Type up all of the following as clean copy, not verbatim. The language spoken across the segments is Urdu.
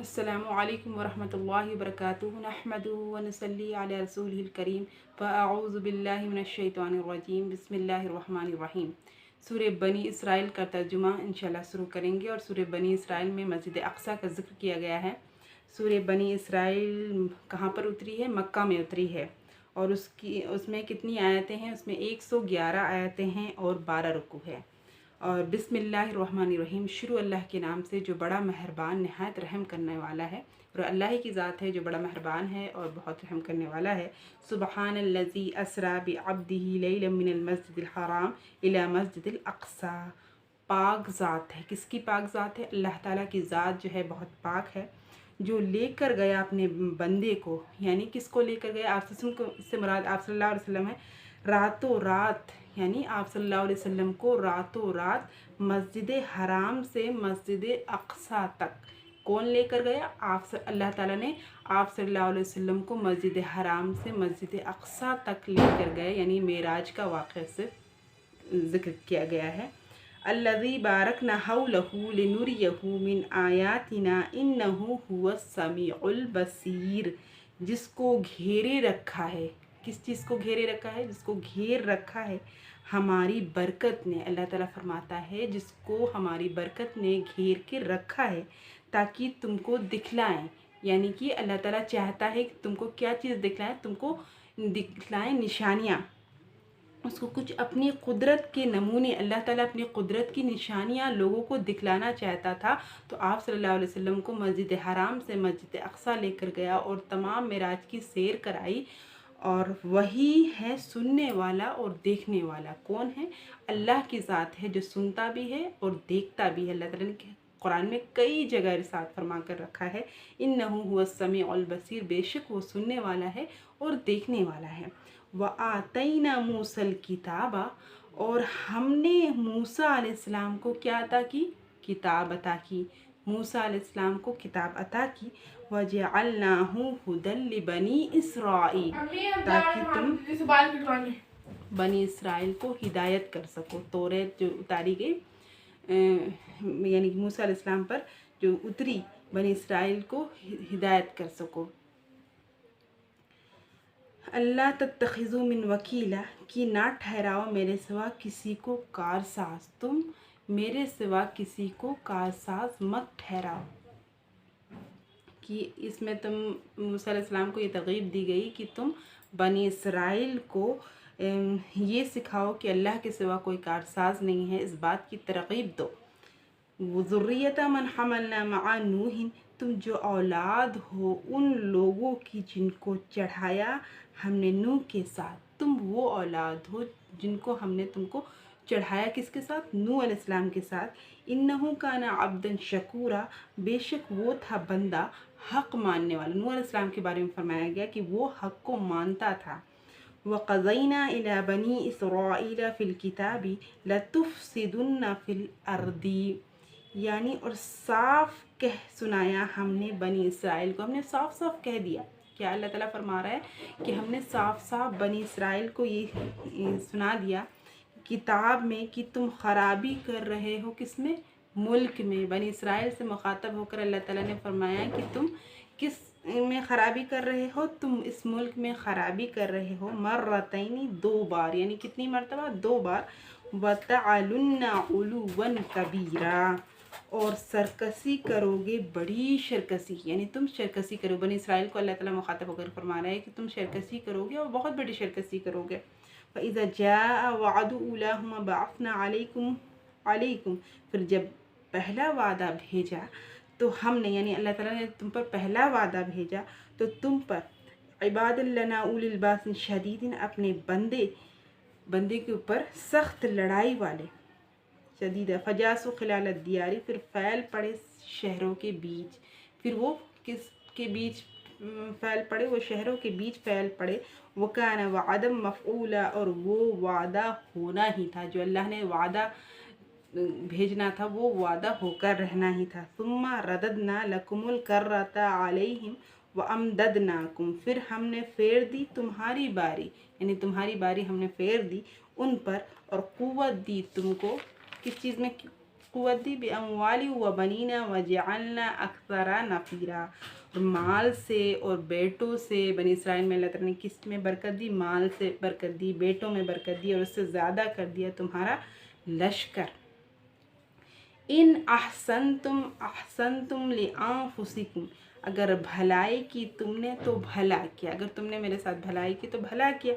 السلام علیکم ورحمۃ اللہ وبرکاتہ نحمدہ ونصلی علی رسولہ الکریم فاعوذ باللہ من الشیطان الرجیم بسم اللہ الرحمن الرحیم۔ سورہ بنی اسرائیل کا ترجمہ انشاءاللہ شروع کریں گے، اور سورہ بنی اسرائیل میں مسجد اقصیٰ کا ذکر کیا گیا ہے۔ سورہ بنی اسرائیل کہاں پر اتری ہے؟ مکہ میں اتری ہے، اور اس میں کتنی آیتیں ہیں؟ اس میں 111 آیتیں ہیں اور 12 رکوع ہے۔ اور بسم اللہ الرحمن الرحیم، شروع اللہ کے نام سے جو بڑا مہربان نہایت رحم کرنے والا ہے، اور اللہ ہی کی ذات ہے جو بڑا مہربان ہے اور بہت رحم کرنے والا ہے۔ سبحان الذی اسریٰ بعبدہ لیلا من المسجد الحرام الی مسجد الاقصیٰ۔ پاک ذات ہے، کس کی پاک ذات ہے؟ اللہ تعالیٰ کی ذات جو ہے بہت پاک ہے، جو لے کر گیا اپنے بندے کو، یعنی کس کو لے کر گیا؟ آپ سے مراد آپ صلی اللہ علیہ وسلم ہے۔ راتوں رات، یعنی آپ صلی اللہ علیہ وسلم کو راتوں رات مسجد حرام سے مسجد اقصیٰ تک کون لے کر گیا؟ اللہ تعالیٰ نے آپ صلی اللہ علیہ وسلم کو مسجد حرام سے مسجد اقصیٰ تک لے کر گئے، یعنی معراج کا واقعہ سے ذکر کیا گیا ہے۔ الذی بارکنا حولہ لنریہ من آیاتنا انہ هو السمیع البصیر، جس کو گھیرے رکھا ہے۔ کس چیز کو گھیرے رکھا ہے؟ جس کو گھیر رکھا ہے ہماری برکت نے۔ اللہ تعالیٰ فرماتا ہے جس کو ہماری برکت نے گھیر کے رکھا ہے تاکہ تم کو دکھلائیں، یعنی کہ اللہ تعالیٰ چاہتا ہے کہ تم کو کیا چیز دکھلائیں؟ تم کو دکھلائیں نشانیاں، اس کو کچھ اپنی قدرت کے نمونے، اللہ تعالیٰ اپنی قدرت کی نشانیاں لوگوں کو دکھلانا چاہتا تھا، تو آپ صلی اللہ علیہ وسلم کو مسجد حرام سے مسجد اقصیٰ لے کر گیا اور تمام معراج کی سیر کرائی۔ اور وہی ہے سننے والا اور دیکھنے والا۔ کون ہے؟ اللہ کی ذات ہے جو سنتا بھی ہے اور دیکھتا بھی ہے۔ اللہ تعالیٰ نے قرآن میں کئی جگہ ارشاد فرما کر رکھا ہے، انہ هو السمیع البصیر، بے شک وہ سننے والا ہے اور دیکھنے والا ہے۔ وَآتَيْنَا مُوسَى الْكِتَابَ، اور ہم نے موسیٰ علیہ السلام کو کیا عطا کی؟ کتاب عطا کی۔ موسیٰ علیہ السلام کو کتاب عطا کی۔ وَجَعَلْنَاهُ هُدًى لِبَنِي إِسْرَائِيلَ، تاکہ تم بنی اسرائیل کو ہدایت کر سکو۔ توریت جو اتاری گئی، یعنی موسیٰ علیہ السلام پر جو اتری، بنی اسرائیل کو ہدایت کر سکو۔ اللہ تتخذوا من وکیلا، کہ نہ ٹھہراؤ میرے سوا کسی کو کارساز، تم میرے سوا کسی کو کارساز مت ٹھہراؤ۔ کہ اس میں تم موسیٰ علیہ السلام کو یہ ترغیب دی گئی کہ تم بنی اسرائیل کو یہ سکھاؤ کہ اللہ کے سوا کوئی کارساز نہیں ہے، اس بات کی ترغیب دو۔ ذریۃ من حملنا مع نوح، تم جو اولاد ہو ان لوگوں کی جن کو چڑھایا ہم نے نوح کے ساتھ، تم وہ اولاد ہو جن کو ہم نے تم کو چڑھایا کس کے ساتھ؟ نوح علیہ السلام کے ساتھ۔ انہ کان عبدا شکورا، بے شک وہ تھا بندہ حق ماننے والا۔ نوح علیہ السلام کے بارے میں فرمایا گیا کہ وہ حق کو مانتا تھا۔ وَقَضَيْنَا إِلَى بَنِي إِسْرَائِيلَ فِي الْكِتَابِ لَتُفْسِدُنَّ فِي الْأَرْضِ، یعنی اور صاف کہہ سنایا ہم نے بنی اسرائیل کو، ہم نے صاف صاف کہہ دیا۔ کیا اللہ تعالیٰ فرما رہا ہے کہ ہم نے صاف صاف بنی اسرائیل کو یہ سنا دیا کتاب میں کہ تم خرابی کر رہے ہو، کس میں؟ ملک میں۔ بنی اسرائیل سے مخاطب ہو کر اللہ تعالیٰ نے فرمایا کہ تم کس میں خرابی کر رہے ہو؟ تم اس ملک میں خرابی کر رہے ہو مرتین، دو بار، یعنی کتنی مرتبہ؟ دو بار۔ وَتَعْلُنَّ عُلُوًّا كَبِيرًا، اور سرکشی کرو گے بڑی شرکشی، یعنی تم شرکشی کرو۔ بنی اسرائیل کو اللہ تعالیٰ مخاطب ہو کر فرما رہا ہے کہ تم شرکشی کرو گے اور بہت بڑی شرکشی کرو گے۔ فَإِذَا جَاءَ وَعْدُ أُولَاهُمَا بَعَثْنَا عَلَيْكُمْ، پھر جب پہلا وعدہ بھیجا تو ہم نے، یعنی اللہ تعالیٰ نے تم پر پہلا وعدہ بھیجا تو تم پر عباد لنا اولی الباس شدید، اپنے بندے کے اوپر سخت لڑائی والے، شدید فجاسوا خلال الدیار، پھر پھیل پڑے شہروں کے بیچ۔ پھر وہ کس کے بیچ پھیل پڑے؟ وہ شہروں کے بیچ پھیل پڑے۔ وَكَانَ وَعْدًا مَفْعُولًا، اور وہ وعدہ ہونا ہی تھا، جو اللہ نے وعدہ بھیجنا تھا وہ وعدہ ہو کر رہنا ہی تھا۔ ثُمَّ رَدَدْنَا لَكُمُ الْكَرَّةَ عَلَيْهِمْ وَأَمْدَدْنَاكُمْ، پھر ہم نے پھیر دی تمہاری باری، یعنی تمہاری باری ہم نے پھیر دی ان پر، اور قوت دی تم کو۔ کس چیز میں؟ قوت دی بأموال و بنینا وجعلنا اکثر نفیرا، اور مال سے اور بیٹوں سے بنی اسرائیل میں اللہ تعالیٰ نے کس میں برکت دی؟ مال سے برکت دی، بیٹوں میں برکت دی، اور اس سے زیادہ کر دیا تمہارا لشکر۔ ان احسنتم احسنتم لانفسکم، اگر بھلائی کی تم نے تو بھلا کیا، اگر تم نے میرے ساتھ بھلائی کی تو بھلا کیا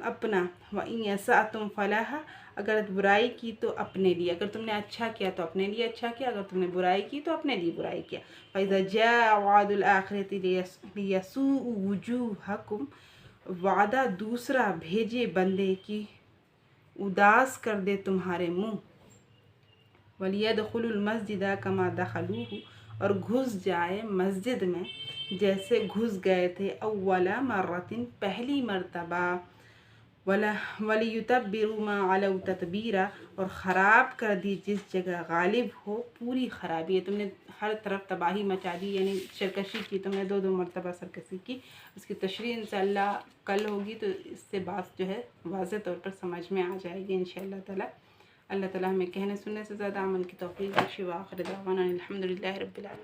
اپنا۔ وَإِنْ يَسَأْتُمْ فَلَهَا، اگر برائی کی تو اپنے لیے، اگر تم نے اچھا کیا تو اپنے لیے اچھا کیا، اگر تم نے برائی کی تو اپنے لیے برائی کیا۔ فَإِذَا جَاءَ وَعْدُ الْآخِرَةِ لِيَسُوءُ وُجُوهَكُمْ، وعدہ دوسرا بھیجے بندے کی اداس کر دے تمہارے منہ۔ وَلِيَدْخُلُوا الْمَسْجِدَ كَمَا دَخَلُوهُ، اور گھس جائے مسجد میں جیسے گھس گئے تھے، اول مرۃ، پہلی مرتبہ، وَلِيُتَبِّرُوا مَا عَلَوْا تَتْبِيرًا، اور خراب کر دی جس جگہ غالب ہو پوری خرابی ہے، تم نے ہر طرف تباہی مچا دی، یعنی سرکشی کی، تم نے 2 مرتبہ سرکشی کی۔ اس کی تشریح انشاءاللہ کل ہوگی، تو اس سے بات جو ہے واضح طور پر سمجھ میں آ جائے گی انشاءاللہ تعالی۔ اللہ تعالیٰ ہمیں کہنے سننے سے زیادہ عمل کی توفیق بخشے، وآخر دعوانا الحمدللہ رب العالمین۔